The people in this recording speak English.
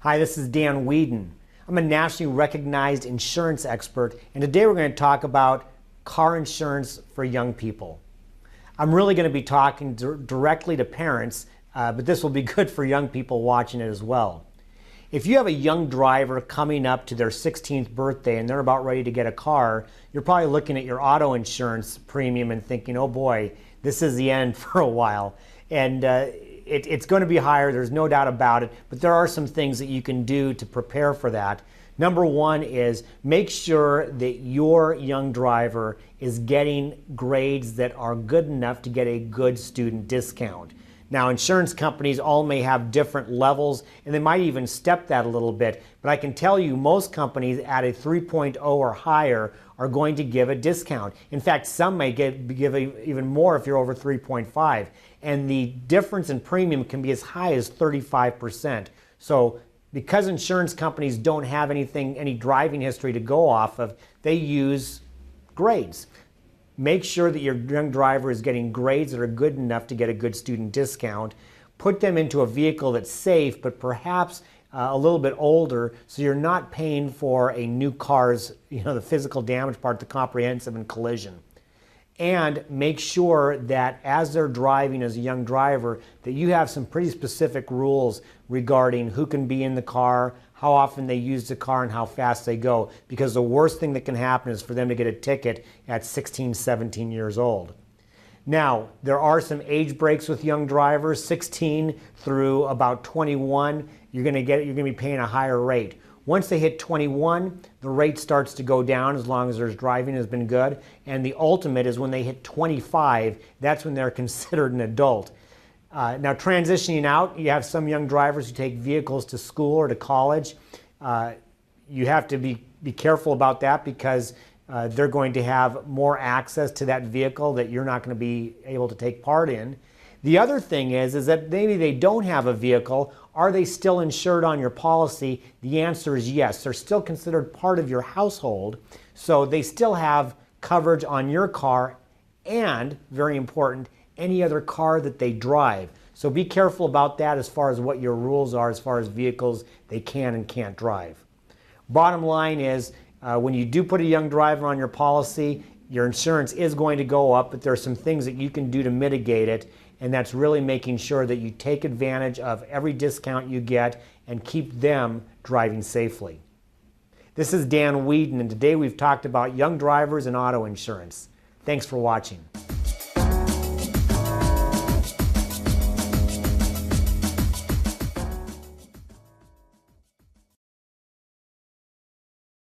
Hi, this is Dan Whedon. I'm a nationally recognized insurance expert, and today we're going to talk about car insurance for young people. I'm really going to be talking directly to parents, but this will be good for young people watching it as well. If you have a young driver coming up to their 16th birthday and they're about ready to get a car, you're probably looking at your auto insurance premium and thinking, oh boy, this is the end for a while. And it's going to be higher, there's no doubt about it, but there are some things that you can do to prepare for that. Number one is make sure that your young driver is getting grades that are good enough to get a good student discount. Now, insurance companies all may have different levels, and they might even step that a little bit, but I can tell you most companies at a 3.0 or higher are going to give a discount. In fact, some may give even more if you're over 3.5, and the difference in premium can be as high as 35%. So because insurance companies don't have any driving history to go off of, they use grades. Make sure that your young driver is getting grades that are good enough to get a good student discount. Put them into a vehicle that's safe, but perhaps a little bit older, so you're not paying for a new car's, the physical damage part, the comprehensive and collision. And make sure that as they're driving as a young driver, that you have some pretty specific rules regarding who can be in the car, how often they use the car, and how fast they go. Because the worst thing that can happen is for them to get a ticket at 16, 17 years old. Now, there are some age breaks with young drivers. 16 through about 21, you're going to be paying a higher rate. Once they hit 21, the rate starts to go down as long as their driving has been good. And the ultimate is when they hit 25, that's when they're considered an adult. Now, transitioning out, you have some young drivers who take vehicles to school or to college. You have to be careful about that because they're going to have more access to that vehicle that you're not going to be able to take part in. The other thing is that maybe they don't have a vehicle. Are they still insured on your policy? The answer is yes. They're still considered part of your household, so they still have coverage on your car and, very important, any other car that they drive. So be careful about that as far as what your rules are as far as vehicles they can and can't drive. Bottom line is, when you do put a young driver on your policy, your insurance is going to go up, but there are some things that you can do to mitigate it, and that's really making sure that you take advantage of every discount you get and keep them driving safely. This is Dan Whedon, and today we've talked about young drivers and auto insurance. Thanks for watching.